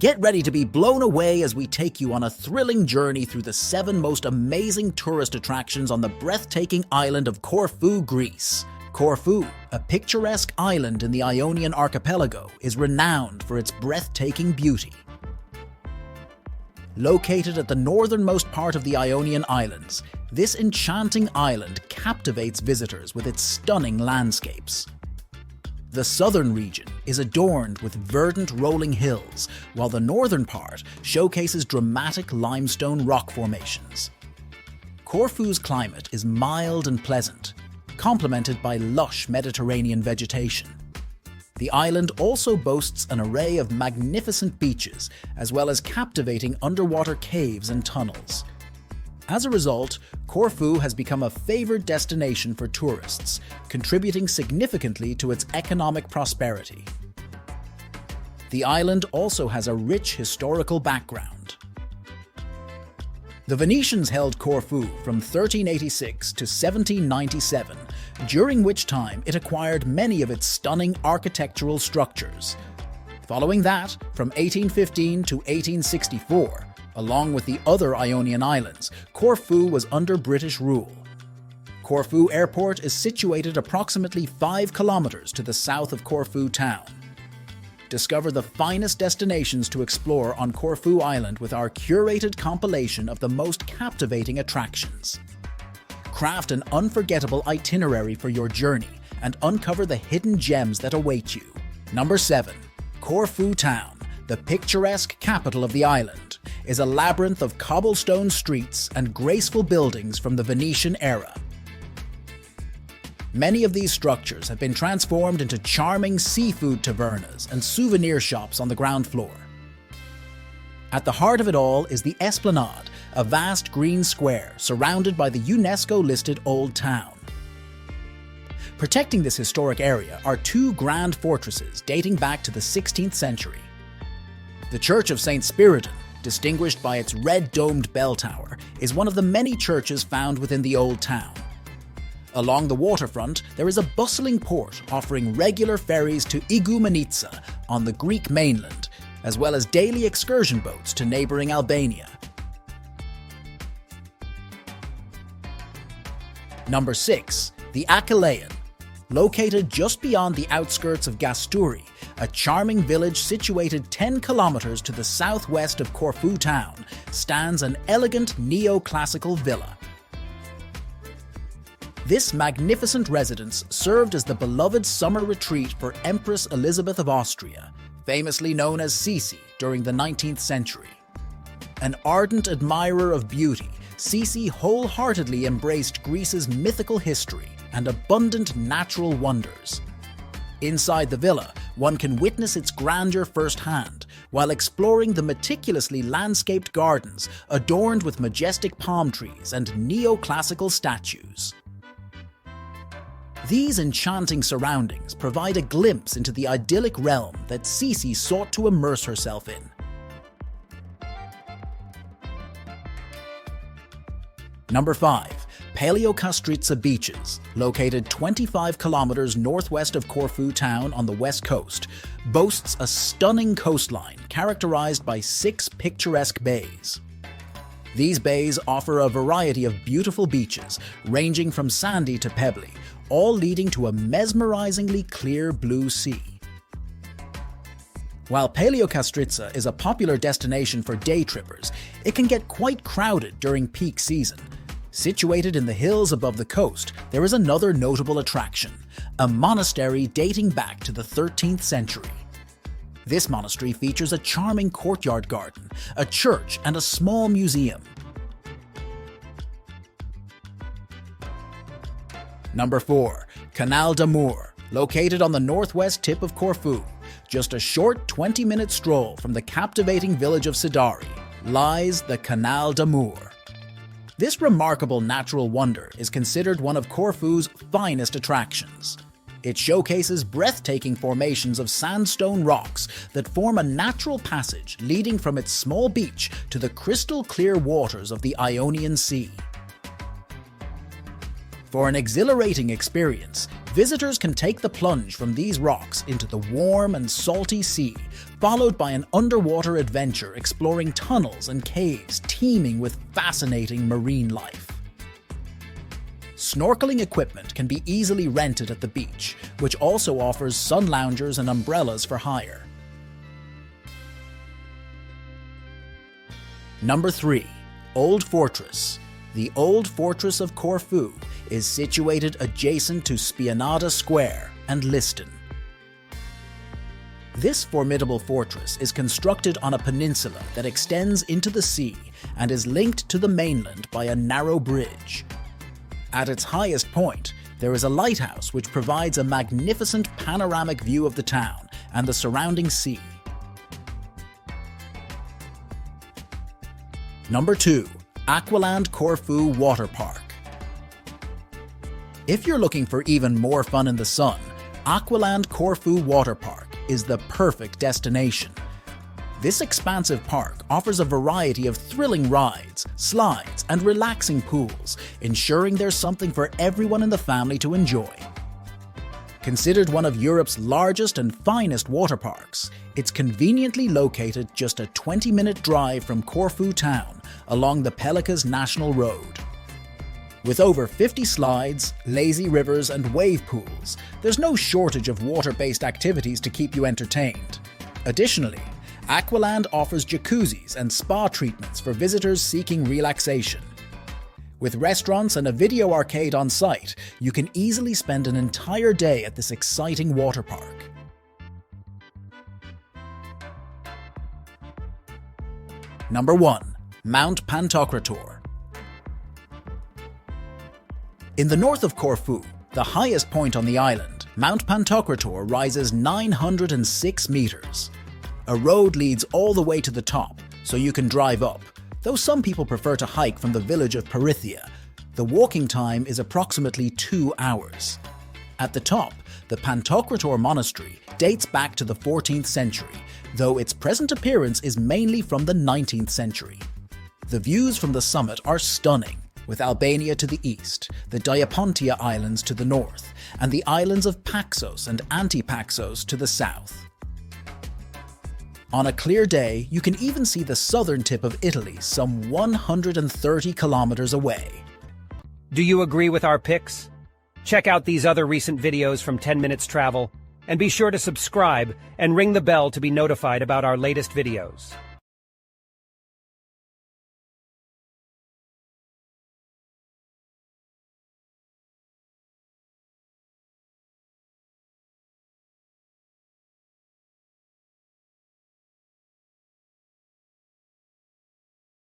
Get ready to be blown away as we take you on a thrilling journey through the 7 most amazing tourist attractions on the breathtaking island of Corfu, Greece. Corfu, a picturesque island in the Ionian archipelago, is renowned for its breathtaking beauty. Located at the northernmost part of the Ionian Islands, this enchanting island captivates visitors with its stunning landscapes. The southern region is adorned with verdant rolling hills, while the northern part showcases dramatic limestone rock formations. Corfu's climate is mild and pleasant, complemented by lush Mediterranean vegetation. The island also boasts an array of magnificent beaches, as well as captivating underwater caves and tunnels. As a result, Corfu has become a favored destination for tourists, contributing significantly to its economic prosperity. The island also has a rich historical background. The Venetians held Corfu from 1386 to 1797, during which time it acquired many of its stunning architectural structures. Following that, from 1815 to 1864, along with the other Ionian islands, Corfu was under British rule. Corfu Airport is situated approximately 5 kilometers to the south of Corfu town. Discover the finest destinations to explore on Corfu Island with our curated compilation of the most captivating attractions. Craft an unforgettable itinerary for your journey and uncover the hidden gems that await you. Number 7. Corfu Town, the picturesque capital of the island, is a labyrinth of cobblestone streets and graceful buildings from the Venetian era. Many of these structures have been transformed into charming seafood tavernas and souvenir shops on the ground floor. At the heart of it all is the Esplanade, a vast green square surrounded by the UNESCO-listed Old Town. Protecting this historic area are 2 grand fortresses dating back to the 16th century. The Church of St. Spiridon, distinguished by its red-domed bell tower, is one of the many churches found within the Old Town. Along the waterfront, there is a bustling port offering regular ferries to Igoumenitsa on the Greek mainland, as well as daily excursion boats to neighbouring Albania. Number 6. The Achilleion. Located just beyond the outskirts of Gasturi, a charming village situated 10 kilometers to the southwest of Corfu town, stands an elegant neoclassical villa. This magnificent residence served as the beloved summer retreat for Empress Elizabeth of Austria, famously known as Sisi during the 19th century. An ardent admirer of beauty, Sisi wholeheartedly embraced Greece's mythical history and abundant natural wonders. Inside the villa, one can witness its grandeur firsthand, while exploring the meticulously landscaped gardens adorned with majestic palm trees and neoclassical statues. These enchanting surroundings provide a glimpse into the idyllic realm that Sisi sought to immerse herself in. Number 5. Paleo Castrizza Beaches, located 25 kilometers northwest of Corfu town on the west coast, boasts a stunning coastline characterized by 6 picturesque bays. These bays offer a variety of beautiful beaches, ranging from sandy to pebbly, all leading to a mesmerizingly clear blue sea. While Paleo Castrizza is a popular destination for day trippers, it can get quite crowded during peak season. Situated in the hills above the coast, there is another notable attraction, a monastery dating back to the 13th century. This monastery features a charming courtyard garden, a church, and a small museum. Number 4. Canal Damur, located on the northwest tip of Corfu, just a short 20-minute stroll from the captivating village of Sidari, lies the Canal Damur. This remarkable natural wonder is considered one of Corfu's finest attractions. It showcases breathtaking formations of sandstone rocks that form a natural passage leading from its small beach to the crystal clear waters of the Ionian Sea. For an exhilarating experience, visitors can take the plunge from these rocks into the warm and salty sea, followed by an underwater adventure exploring tunnels and caves teeming with fascinating marine life. Snorkeling equipment can be easily rented at the beach, which also offers sun loungers and umbrellas for hire. Number 3. Old Fortress. The Old Fortress of Corfu is situated adjacent to Spianada Square and Liston. This formidable fortress is constructed on a peninsula that extends into the sea and is linked to the mainland by a narrow bridge. At its highest point, there is a lighthouse which provides a magnificent panoramic view of the town and the surrounding sea. Number 2. Aqualand Corfu Water Park. If you're looking for even more fun in the sun, Aqualand Corfu Water Park is the perfect destination. This expansive park offers a variety of thrilling rides, slides, and relaxing pools, ensuring there's something for everyone in the family to enjoy. Considered one of Europe's largest and finest water parks, it's conveniently located just a 20-minute drive from Corfu town along the Pelikas National Road. With over 50 slides, lazy rivers, and wave pools, there's no shortage of water-based activities to keep you entertained. Additionally, Aqualand offers jacuzzis and spa treatments for visitors seeking relaxation. With restaurants and a video arcade on site, you can easily spend an entire day at this exciting water park. Number 1. Mount Pantocrator. In the north of Corfu, the highest point on the island, Mount Pantocrator rises 906 meters. A road leads all the way to the top, so you can drive up, though some people prefer to hike from the village of Parithia. The walking time is approximately 2 hours. At the top, the Pantocrator monastery dates back to the 14th century, though its present appearance is mainly from the 19th century. The views from the summit are stunning, with Albania to the east, the Diapontia Islands to the north, and the islands of Paxos and Antipaxos to the south. On a clear day, you can even see the southern tip of Italy some 130 kilometers away. Do you agree with our picks? Check out these other recent videos from 10 Minutes Travel, and be sure to subscribe and ring the bell to be notified about our latest videos.